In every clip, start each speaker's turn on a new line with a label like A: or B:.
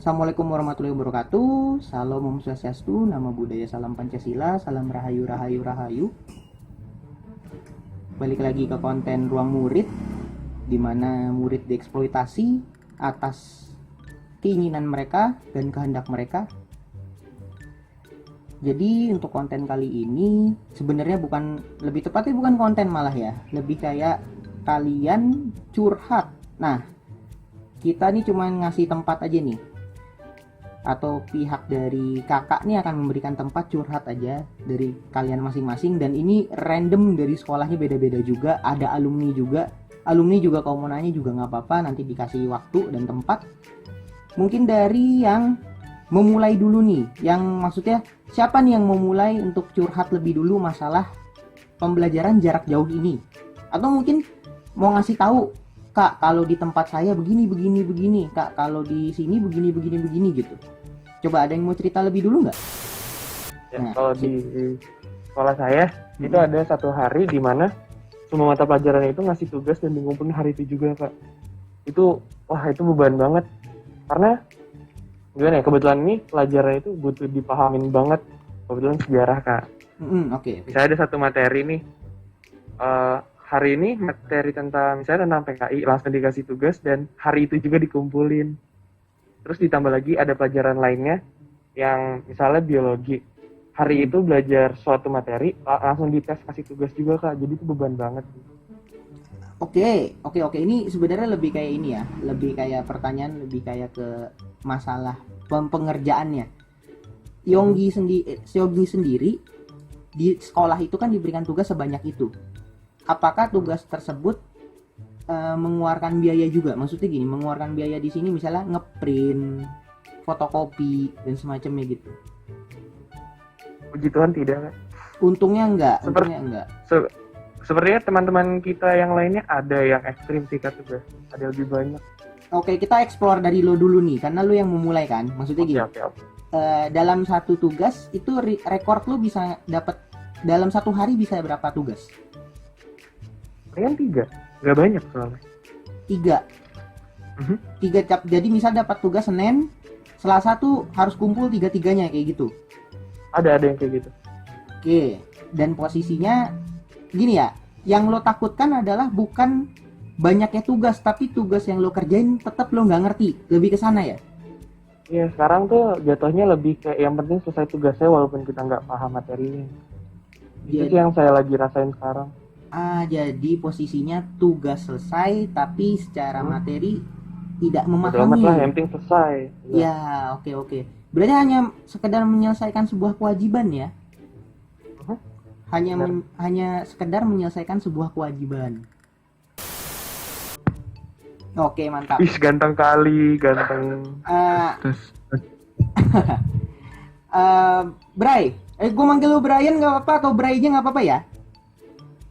A: Assalamualaikum warahmatullahi wabarakatuh. Salam Om Swastiastu, Nama Budaya Salam Pancasila, Salam Rahayu Rahayu Rahayu. Balik lagi ke konten Ruang Murid, di mana murid dieksploitasi atas keinginan mereka dan kehendak mereka. Jadi untuk konten kali ini sebenarnya lebih tepatnya bukan konten malah ya, lebih kayak kalian curhat. Nah, kita nih cuma ngasih tempat aja nih, atau pihak dari kakak nih akan memberikan tempat curhat aja dari kalian masing-masing, dan ini random dari sekolahnya beda-beda juga, ada alumni juga kalau mau nanya juga nggak apa-apa, nanti dikasih waktu dan tempat. Mungkin dari yang memulai dulu nih, yang maksudnya siapa nih yang memulai untuk curhat lebih dulu masalah pembelajaran jarak jauh ini, atau mungkin mau ngasih tahu, Kak, kalau di tempat saya begini, Kak, kalau di sini begini gitu. Coba ada yang mau cerita lebih dulu nggak?
B: Ya, kalau di sekolah saya itu ada satu hari di mana semua mata pelajaran itu ngasih tugas dan dikumpulin hari itu juga, Kak. Itu beban banget. Karena gimana ya, kebetulan ini pelajaran itu butuh dipahamin banget. Kebetulan sejarah, Kak.
A: Oke.
B: Saya ada satu materi nih. Hari ini materi tentang PKI, langsung dikasih tugas dan hari itu juga dikumpulin. Terus ditambah lagi ada pelajaran lainnya yang misalnya biologi. Hari itu belajar suatu materi, langsung dites kasih tugas juga, Kak. Jadi itu beban banget.
A: Oke. Ini sebenarnya lebih kayak ini ya, lebih kayak pertanyaan, lebih kayak ke masalah pengerjaannya. Yonggi sendiri di sekolah itu kan diberikan tugas sebanyak itu. Apakah tugas tersebut mengeluarkan biaya juga? Maksudnya gini, mengeluarkan biaya di sini misalnya ngeprint, fotokopi dan semacamnya gitu.
B: Puji Tuhan tidak, Kak.
A: Untungnya enggak.
B: Sepertinya teman-teman kita yang lainnya ada yang ekstrim sih, Kak, tugas. Ada lebih banyak.
A: Oke, kita explore dari lo dulu nih, karena lo yang memulai kan. Maksudnya gini.
B: Oke.
A: Dalam satu tugas itu rekor lo bisa dapat dalam satu hari bisa berapa tugas?
B: Kalian 3, nggak banyak soalnya.
A: 3. 3 jadi misal dapat tugas Senin, Selasa tuh harus kumpul 3-3-nya kayak gitu.
B: Ada yang kayak gitu.
A: Oke, dan posisinya gini ya, yang lo takutkan adalah bukan banyaknya tugas, tapi tugas yang lo kerjain tetap lo nggak ngerti, lebih ke sana ya?
B: Iya, sekarang tuh jatuhnya lebih kayak yang penting selesai tugasnya walaupun kita nggak paham materinya. Itu sih yang saya lagi rasain sekarang.
A: Jadi posisinya tugas selesai tapi secara materi tidak
B: Bodo amat
A: memahami.
B: lah, yang penting selesai.
A: Ya, oke. Berarti hanya sekedar menyelesaikan sebuah kewajiban ya? Hanya sekedar menyelesaikan sebuah kewajiban. Oke, mantap.
B: Ih, ganteng kali, ganteng.
A: Bray, gue manggil lu Brian nggak apa-apa atau Bray aja nggak apa-apa ya?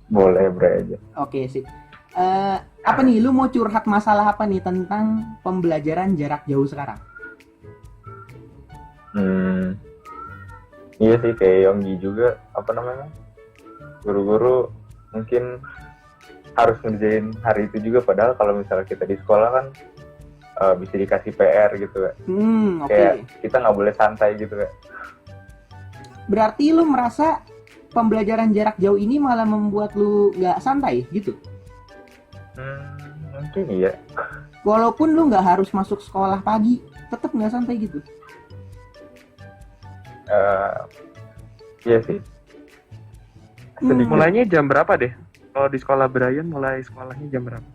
C: Boleh, Bray aja.
A: Oke, sip. Apa nih, lu mau curhat masalah apa nih tentang pembelajaran jarak jauh sekarang?
C: Iya sih, kayak Yonggi juga, guru-guru mungkin harus ngerjain hari itu juga, padahal kalau misalnya kita di sekolah kan bisa dikasih PR gitu, Kak. Kayak kita nggak boleh santai gitu, Kak.
A: Berarti lu merasa pembelajaran jarak jauh ini malah membuat lu nggak santai gitu?
C: Mungkin iya.
A: Walaupun lu nggak harus masuk sekolah pagi, tetap nggak santai gitu?
C: Iya sih.
B: Mulainya jam berapa deh? Kalau di sekolah Brian mulai sekolahnya jam berapa?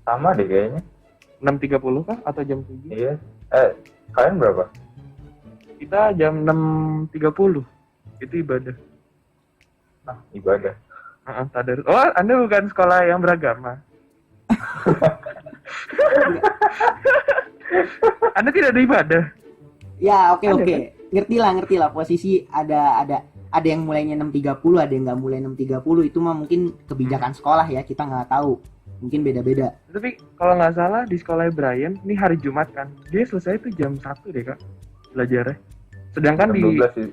C: Sama deh kayaknya.
B: 6.30 kah? Atau jam 7?
C: Iya. Kalian berapa?
B: Kita jam 6.30. Itu ibadah.
C: Ibadah.
B: Tadarus. Oh, Anda bukan sekolah yang beragama. Anda tidak ada ibadah.
A: Ya, oke. Ngerti lah posisi ada yang mulainya 6.30, ada yang nggak mulai 6.30. Itu mah mungkin kebijakan sekolah ya, kita nggak tahu. Mungkin beda-beda.
B: Tapi kalau nggak salah di sekolah Brian, ini hari Jumat kan, dia selesai tuh jam 1 deh, Kak, belajarnya. Sedangkan
C: jam 12 sih.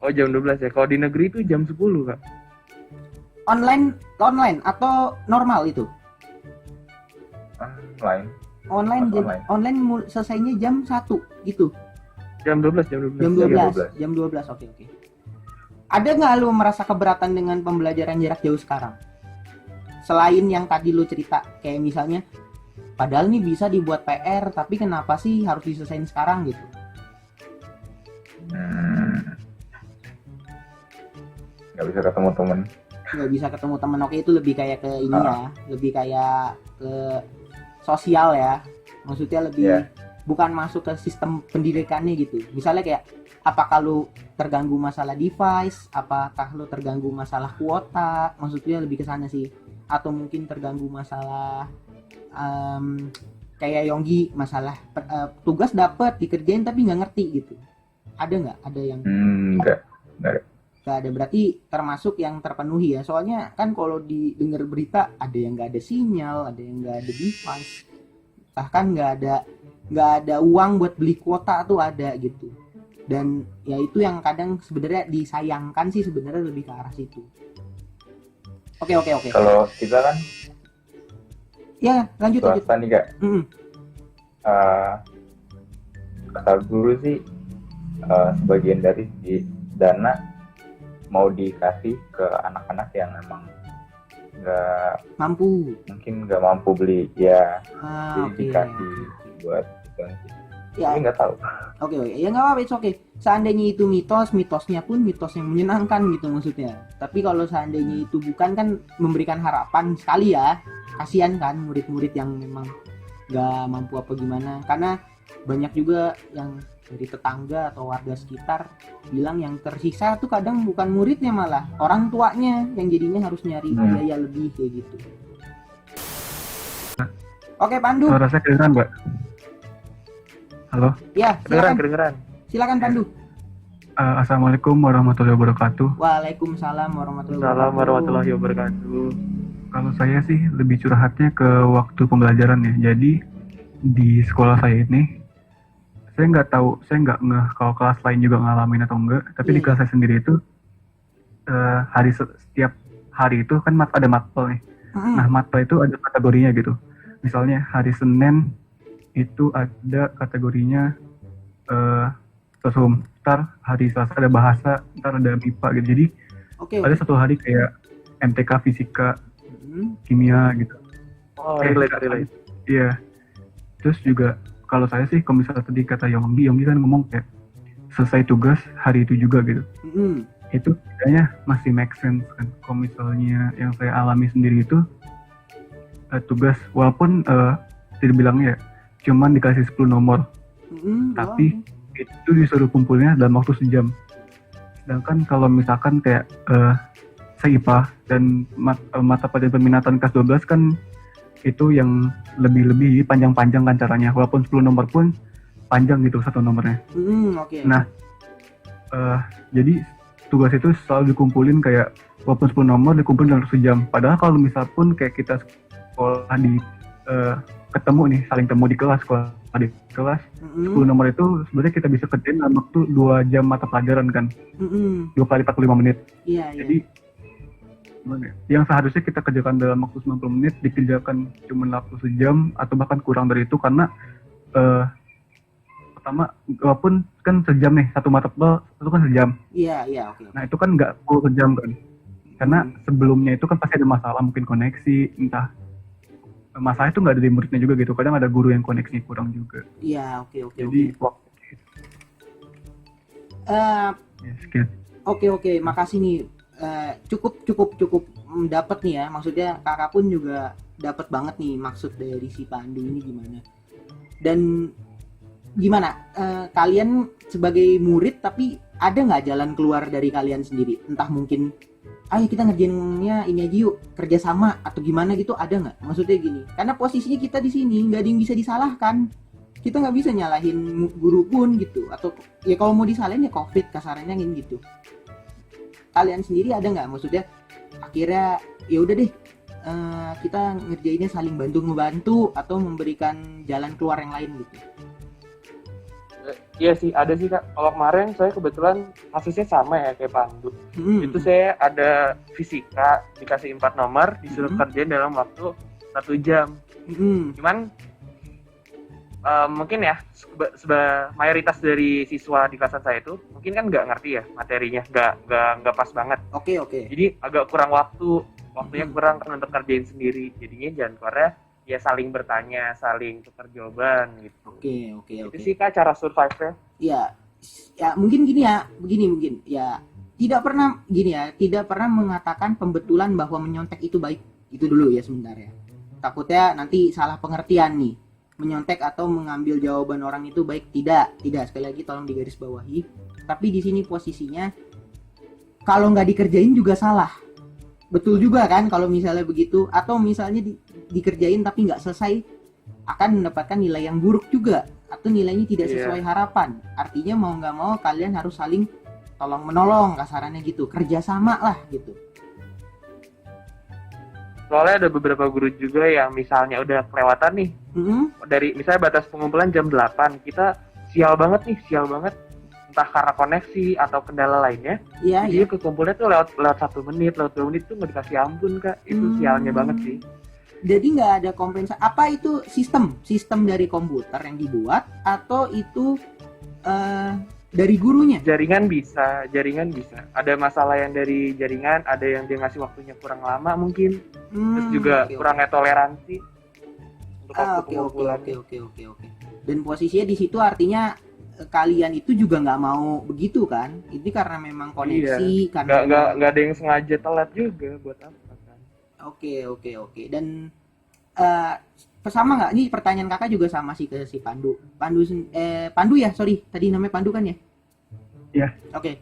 B: Oh, jam 12 ya. Kalau di negeri itu jam 10, Kak.
A: Online atau normal itu?
C: Online.
A: online. Selesainya jam 1 gitu.
B: Jam 12.
A: Jam 12. Oke. Ada nggak lu merasa keberatan dengan pembelajaran jarak jauh sekarang? Selain yang tadi lu cerita, kayak misalnya, padahal ini bisa dibuat PR, tapi kenapa sih harus diselesain sekarang gitu?
C: Nggak bisa ketemu temen.
A: Nggak bisa ketemu teman. Oke, itu lebih kayak ke ini ya, lebih kayak ke sosial ya. Maksudnya lebih bukan masuk ke sistem pendidikannya gitu. Misalnya kayak, apakah lu terganggu masalah device, apakah lu terganggu masalah kuota, maksudnya lebih ke sana sih. Atau mungkin terganggu masalah kayak Yonggi, masalah tugas dapat dikerjain tapi nggak ngerti gitu. Ada nggak? Ada yang
C: Nggak
A: ada, berarti termasuk yang terpenuhi ya. Soalnya kan kalau didengar berita, ada yang nggak ada sinyal, ada yang nggak ada device, bahkan nggak ada uang buat beli kuota tuh ada gitu. Dan ya itu yang kadang sebenarnya disayangkan sih, sebenarnya lebih ke arah situ. Oke.
C: Kalau kita kan
A: Ya, lanjut.
C: swasta nih Kak. Kata guru sih sebagian dari dana mau dikasih ke anak-anak yang emang mungkin nggak mampu beli ya, jadi dikasih buat itu
A: ya.
C: Tapi nggak tahu.
A: Oke, ya nggak apa-apa, it's okay. Seandainya itu mitosnya pun mitos yang menyenangkan gitu maksudnya. Tapi kalau seandainya itu bukan, kan memberikan harapan sekali ya. Kasihan kan murid-murid yang memang nggak mampu apa gimana. Karena banyak juga yang dari tetangga atau warga sekitar bilang yang tersiksa tuh kadang bukan muridnya, malah orang tuanya yang jadinya harus nyari biaya lebih kayak gitu. Oke, Pandu.
D: Suara saya kedengeran, Mbak? Halo?
A: Ya,
B: Kedengeran.
A: Silakan Pandu.
D: Assalamualaikum warahmatullahi wabarakatuh.
A: Waalaikumsalam
B: warahmatullahi wabarakatuh.
D: Kalau saya sih lebih curhatnya ke waktu pembelajaran ya. Jadi di sekolah saya ini, saya nggak ngeh kalau kelas lain juga ngalamin atau enggak. Tapi di kelas saya sendiri itu setiap hari itu kan ada matpel nih. Nah, matpel itu ada kategorinya gitu. Misalnya hari Senin itu ada kategorinya sosum, ntar hari Selasa ada bahasa, ntar ada MIPA gitu. Jadi ada satu hari kayak MTK fisika, kimia gitu.
B: Oh, relate.
D: Iya. Terus juga kalau saya sih, kalau misalnya tadi kata Yonggi kan ngomong kayak selesai tugas hari itu juga gitu. Itu kayaknya masih make sense kan. Kalau misalnya yang saya alami sendiri itu tugas, walaupun tidak bilangnya cuman dikasih 10 nomor, tapi itu disuruh kumpulnya dalam waktu sejam. Sedangkan kalau misalkan kayak saya IPA dan mata pelajaran peminatan kelas 12 kan itu yang lebih panjang-panjang kan caranya, walaupun 10 nomor pun panjang gitu satu nomornya. Nah, jadi tugas itu selalu dikumpulin kayak walaupun 10 nomor dikumpulin dalam sejam. Padahal kalau misal pun kayak kita sekolah di ketemu nih, saling temu di kelas, 10 nomor itu sebenarnya kita bisa kerjain dalam waktu 2 jam mata pelajaran kan. 2 kali 45 menit. Jadi yang seharusnya kita kerjakan dalam waktu 90 menit dikerjakan cuma waktu sejam atau bahkan kurang dari itu, karena pertama walaupun kan sejam nih, satu mata pelajaran itu kan sejam. Nah itu kan nggak full sejam kan, karena sebelumnya itu kan pasti ada masalah, mungkin koneksi, entah masalah itu nggak ada di muridnya juga gitu, kadang ada guru yang koneksi kurang juga. Jadi
A: Oke, makasih nih. Cukup dapat nih ya, maksudnya kakak pun juga dapat banget nih maksud dari si Pandu ini gimana. Dan gimana kalian sebagai murid, tapi ada nggak jalan keluar dari kalian sendiri? Entah mungkin ayo kita ngerjainnya ini aja yuk, kerja sama atau gimana gitu, ada nggak? Maksudnya gini, karena posisinya kita di sini nggak ada yang bisa disalahkan, kita nggak bisa nyalahin guru pun gitu, atau ya kalau mau disalahin ya COVID kasarannya gitu. Kalian sendiri ada nggak, maksudnya akhirnya ya udah deh kita ngerjainnya saling bantu membantu atau memberikan jalan keluar yang lain gitu?
B: Iya sih, ada sih Kak. Kalau kemarin saya kebetulan kasusnya sama ya kayak Pandu. Itu saya ada fisika, dikasih 4 nomor, disuruh kerjain dalam waktu 1 jam. Cuman mungkin ya mayoritas dari siswa di kelas saya itu mungkin kan nggak ngerti ya materinya, nggak pas banget.
A: Oke.
B: Jadi agak kurang waktunya kurang kan untuk kerjain sendiri. Jadinya jalan keluarnya ya saling bertanya, saling tukar jawaban gitu.
A: Oke.
B: Itu sih Kak cara survive-nya.
A: Ya mungkin gini ya, mungkin ya tidak pernah mengatakan pembetulan bahwa menyontek itu baik. Itu dulu ya sebentar ya. Takutnya nanti salah pengertian nih. Menyontek atau mengambil jawaban orang itu baik, tidak sekali lagi tolong digarisbawahi. Tapi di sini posisinya kalau nggak dikerjain juga salah, betul juga kan kalau misalnya begitu, atau misalnya dikerjain tapi nggak selesai akan mendapatkan nilai yang buruk juga atau nilainya tidak sesuai harapan. Artinya mau nggak mau kalian harus saling tolong menolong, kasarannya gitu, kerjasama lah gitu.
B: Soalnya ada beberapa guru juga yang misalnya udah kelewatan nih. Dari misalnya batas pengumpulan jam 8, kita sial banget. Entah karena koneksi atau kendala lainnya. Jadi kekumpulnya tuh lewat 1 menit, lewat 2 menit tuh nggak dikasih ampun, Kak. Itu sialnya banget sih.
A: Jadi nggak ada kompensasi. Apa itu sistem dari komputer yang dibuat atau itu dari gurunya? Jaringan bisa. Ada masalah yang dari jaringan, ada yang dia ngasih waktunya kurang lama mungkin. Terus juga kurangnya toleransi untuk waktu pengumpulan. Oke. Dan posisinya di situ artinya kalian itu juga nggak mau begitu kan? Ini karena memang koneksi, karena
B: nggak ada yang sengaja telat juga buat apa kan?
A: Oke. Dan sama nggak? Ini pertanyaan kakak juga sama sih ke si Pandu. Pandu ya, sorry. Tadi namanya Pandu kan ya?
D: Iya.
A: Oke.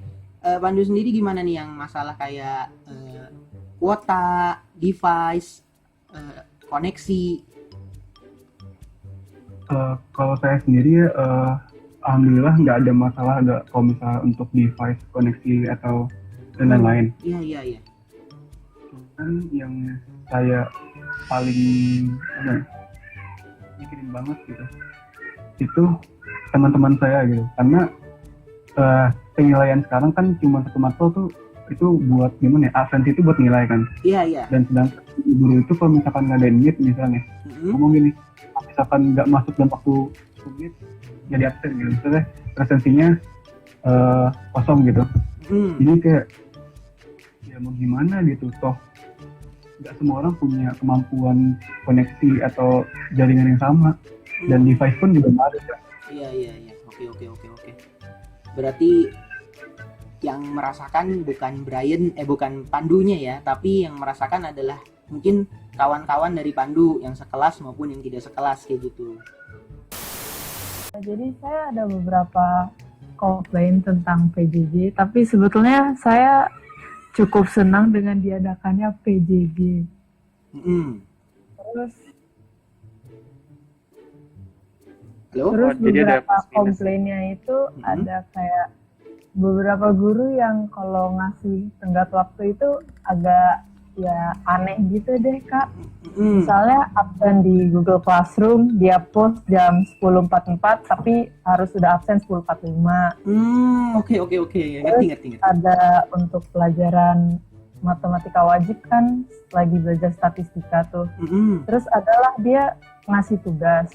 A: Pandu sendiri gimana nih yang masalah kayak kuota, device, koneksi?
D: Kalau saya sendiri, alhamdulillah nggak ada masalah kalau misalnya untuk device, koneksi atau dan lain-lain.
A: Iya.
D: Kan yang saya paling mikirin banget gitu itu teman-teman saya gitu, karena penilaian sekarang kan cuma 1 matkul tuh itu buat gimana ya, absen itu buat nilai kan.
A: Iya.
D: Dan sedangkan guru itu kalau misalkan ngadain meet misalnya ngomong gini, misalkan nggak masuk dalam waktu 10 menit jadi absen gitu, misalnya presensinya kosong gitu. Jadi kayak ya mau gimana gitu, toh nggak semua orang punya kemampuan koneksi atau jaringan yang sama, dan device pun juga nggak ada kan.
A: Iya. Oke. Berarti yang merasakan bukan Pandunya ya, tapi yang merasakan adalah mungkin kawan-kawan dari Pandu yang sekelas maupun yang tidak sekelas kayak gitu.
E: Jadi saya ada beberapa komplain tentang PJJ, tapi sebetulnya saya cukup senang dengan diadakannya PJJ. Terus beberapa komplainnya itu ada kayak beberapa guru yang kalau ngasih tenggat waktu itu agak ya aneh gitu deh Kak. Misalnya absen di Google Classroom, dia post jam 10.44 tapi harus sudah absen 10.45.
A: Oke. Ngerti.
E: Ada untuk pelajaran matematika wajib kan lagi belajar statistika tuh. Terus adalah dia ngasih tugas.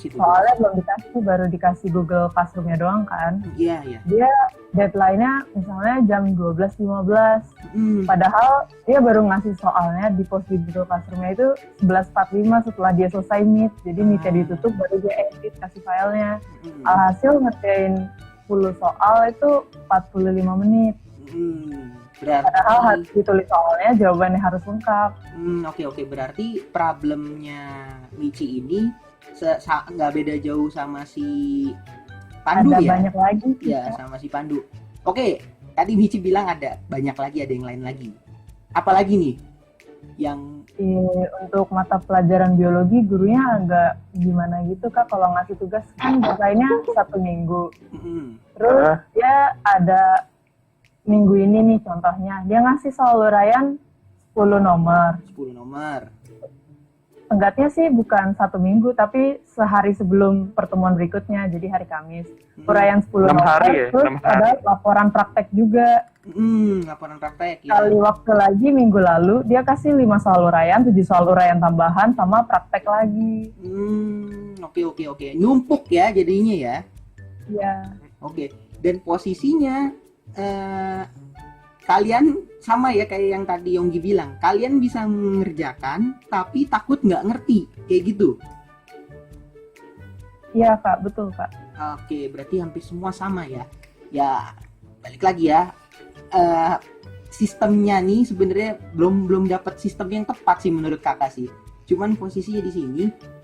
E: Soalnya belum dikasih, baru dikasih Google Classroom-nya doang kan.
A: Iya.
E: Dia deadline-nya misalnya jam 12.15. Padahal dia baru ngasih soalnya di post di Google Classroom-nya itu 11.45 setelah dia selesai meet. Jadi meet-nya ditutup baru dia edit kasih filenya. Alhasil ngerjain 10 soal itu 45 menit. Padahal harus ditulis soalnya, jawabannya harus lengkap.
A: Oke. Berarti problemnya Michi ini nggak beda jauh sama si Pandu
E: ada
A: ya?
E: Banyak lagi.
A: Ya, sama si Pandu. Oke, tadi Michi bilang ada banyak lagi, ada yang lain lagi. Apalagi nih? Yang
E: untuk mata pelajaran biologi gurunya agak gimana gitu Kak, kalau ngasih tugas kan deadline-nya 1 minggu. Terus dia ada minggu ini nih contohnya, dia ngasih soal uraian 10 nomor. tenggatnya sih bukan 1 minggu, tapi sehari sebelum pertemuan berikutnya, jadi hari Kamis. Uraian 10
B: 6
E: novel,
B: hari ya?
E: terus
B: 6 hari.
E: ada laporan praktek juga.
A: Laporan praktek ya.
E: Kali waktu lagi minggu lalu, dia kasih 5 soal uraian, 7 soal uraian tambahan, sama praktek lagi.
A: Oke. Numpuk ya jadinya ya.
E: Iya.
A: Oke. Dan posisinya kalian sama ya kayak yang tadi Yonggi bilang. Kalian bisa mengerjakan tapi takut nggak ngerti. Kayak gitu.
E: Iya Kak, betul Kak.
A: Oke, berarti hampir semua sama ya. Ya, balik lagi ya. Sistemnya nih sebenarnya belum dapat sistem yang tepat sih menurut kakak sih. Cuman posisinya di sini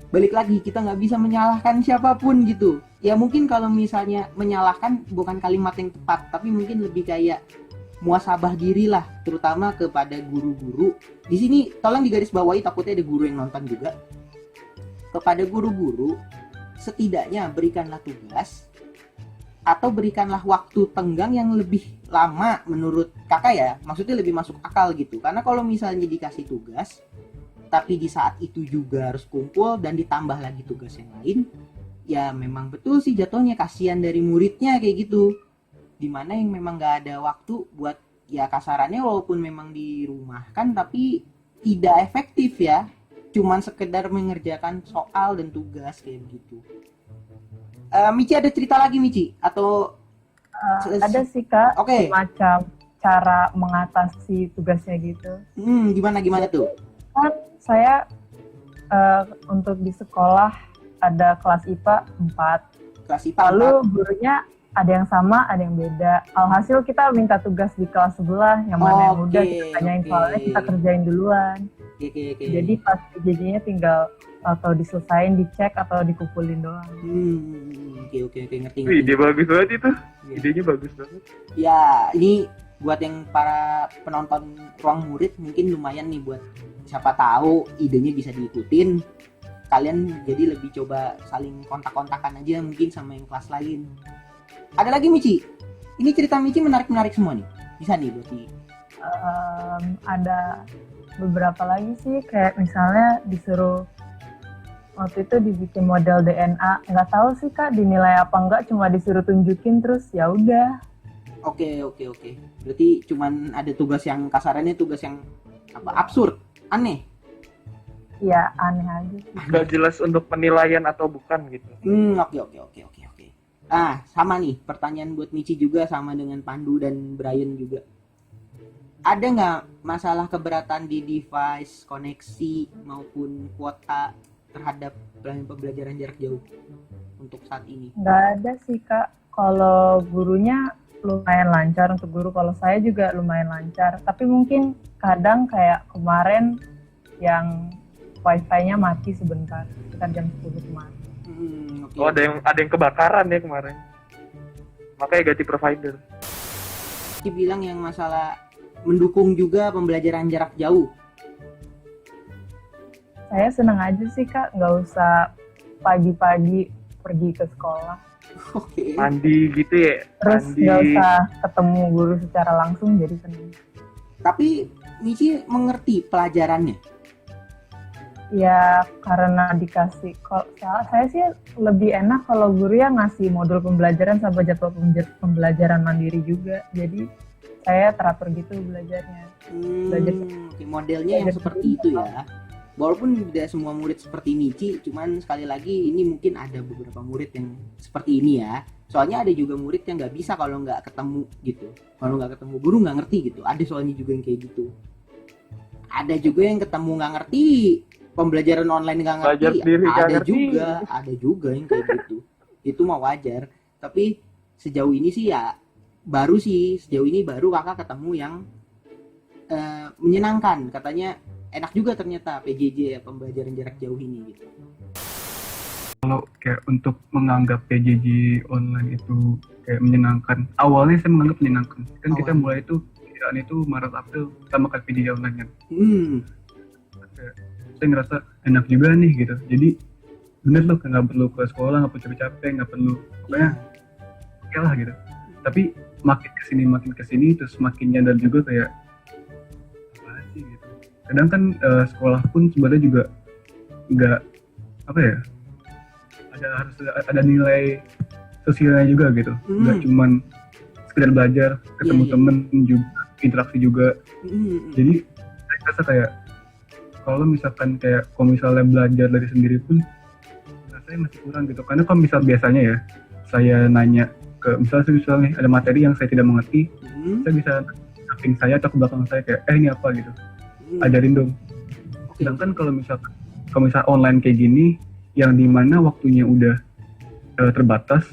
A: balik lagi kita nggak bisa menyalahkan siapapun gitu. Ya mungkin kalau misalnya menyalahkan bukan kalimat yang tepat, tapi mungkin lebih kayak muasabah diri lah, terutama kepada guru-guru. Di sini tolong digarisbawahi, takutnya ada guru yang nonton juga. Kepada guru-guru, setidaknya berikanlah tugas atau berikanlah waktu tenggang yang lebih lama menurut kakak ya, maksudnya lebih masuk akal gitu. Karena kalau misalnya dikasih tugas tapi di saat itu juga harus kumpul dan ditambah lagi tugas yang lain, ya memang betul sih jatuhnya kasihan dari muridnya kayak gitu, dimana yang memang gak ada waktu buat, ya kasarannya walaupun memang dirumahkan tapi tidak efektif ya, cuman sekedar mengerjakan soal dan tugas kayak begitu. Michi ada cerita lagi Michi? Atau
E: Ada sih Kak,
A: Oke.
E: semacam cara mengatasi tugasnya gitu.
A: Gimana tuh?
E: Kan saya untuk di sekolah ada kelas IPA 4.
A: Kelas IPA
E: Lalu gurunya ada yang sama, ada yang beda. Alhasil kita minta tugas di kelas sebelah, yang mana yang mudah kita tanyain soalnya, kita kerjain duluan.
A: Oke.
E: Jadi pas PJJ-nya tinggal atau diselesain, dicek atau dikumpulin doang.
A: Oke, ngerti.
B: Ide bagus banget itu.
A: Iya.
B: Idenya bagus banget.
A: Ya, ini buat yang para penonton ruang murid mungkin lumayan nih, buat siapa tahu idenya bisa diikutin. Kalian jadi lebih coba saling kontak-kontakan aja mungkin sama yang kelas lain. Ada lagi Michi? Ini cerita Michi menarik-menarik semua nih. Bisa nih berarti.
E: Ada beberapa lagi sih, kayak misalnya disuruh waktu itu dibikin model DNA, nggak tahu sih Kak dinilai apa enggak, cuma disuruh tunjukin terus ya udah.
A: Oke. Berarti cuman ada tugas yang kasarannya tugas yang absurd, aneh.
E: Ya aneh aja sih.
B: Gak jelas untuk penilaian atau bukan gitu.
A: Oke. Sama nih pertanyaan buat Michi juga, sama dengan Pandu dan Brian juga. Ada nggak masalah keberatan di device, koneksi maupun kuota terhadap pembelajaran jarak jauh untuk saat ini?
E: Nggak ada sih Kak. Kalau gurunya lumayan lancar untuk guru. Kalau saya juga lumayan lancar. Tapi mungkin kadang kayak kemarin yang wifi-nya mati sebentar, sekitar jam 10 kemarin.
B: Oh, ada yang kebakaran ya kemarin. Makanya ganti provider.
A: Dibilang yang masalah mendukung juga pembelajaran jarak jauh.
E: Saya senang aja sih Kak, nggak usah pagi-pagi pergi ke sekolah.
A: Oke.
B: Mandi gitu ya.
E: Terus
B: Mandi.
E: nggak usah ketemu guru secara langsung, jadi senang.
A: Tapi Michi mengerti pelajarannya.
E: Ya karena dikasih, kalau saya sih lebih enak kalau guru ya ngasih modul pembelajaran sama jadwal pembelajaran mandiri juga. Jadi saya teratur gitu belajarnya.
A: Oke, modelnya yang seperti itu ya. Walaupun tidak semua murid seperti Michi, cuman sekali lagi ini mungkin ada beberapa murid yang seperti ini ya. Soalnya ada juga murid yang nggak bisa kalau nggak ketemu gitu. Kalau nggak ketemu guru nggak ngerti gitu. Ada soalnya juga yang kayak gitu. Ada juga yang ketemu nggak ngerti, pembelajaran online nggak ngerti.
B: Belajar sendiri nggak ngerti.
A: Ada juga yang kayak gitu. Itu mah wajar. Tapi sejauh ini sih ya sejauh ini baru kakak ketemu yang menyenangkan. Katanya enak juga ternyata PJJ ya, pembelajaran jarak jauh ini gitu.
D: Kalau kayak untuk menganggap PJJ online itu kayak menyenangkan, awalnya saya menganggap menyenangkan. Kan kita mulai itu kiraan itu Maret April sama kayak PJJ online kan. Kayak, saya ngerasa enak juga nih gitu. Jadi bener loh, nggak perlu ke sekolah, nggak perlu capek-capek, nggak perlu pokoknya oke lah gitu. Tapi makin kesini terus makin nyadar juga kayak apa sih gitu. Kadang kan sekolah pun sebenarnya juga nggak apa ya, harus ada nilai sosialnya juga gitu, nggak cuman sekedar belajar, ketemu temen juga, interaksi juga. Jadi saya rasa kayak kalau misalnya belajar dari sendiri pun rasanya masih kurang gitu, karena kalau biasanya ya saya nanya ke misalnya ada materi yang saya tidak mengerti, saya bisa samping saya atau ke belakang saya kayak ini apa gitu, ajarin dong. Sedangkan kalau misalnya online kayak gini yang dimana waktunya udah terbatas,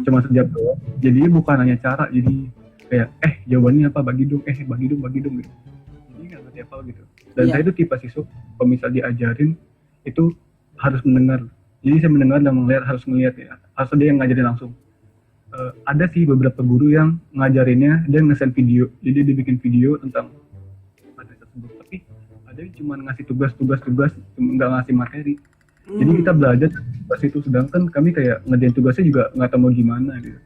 D: cuma sejam doang, jadi bukan hanya cara, jadi kayak jawabannya apa, bagi dong gitu. Jadi nggak ngerti apa gitu. Dan saya itu tipe siswa kalau misalnya diajarin itu harus mendengar. Jadi saya mendengar dan melihat, harus ngelihat ya, harus dia yang ngajarin langsung. Ada sih beberapa guru yang ngajarinnya dia nge-send video, jadi dia bikin video tentang materi tersebut, tapi ada yang cuma ngasih tugas, nggak ngasih materi. Jadi kita belajar pas itu, sedangkan kami kayak ngerjain tugasnya juga nggak tahu mau gimana gitu.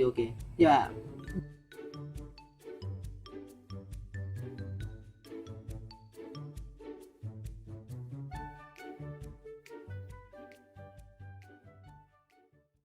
A: Oke. Ya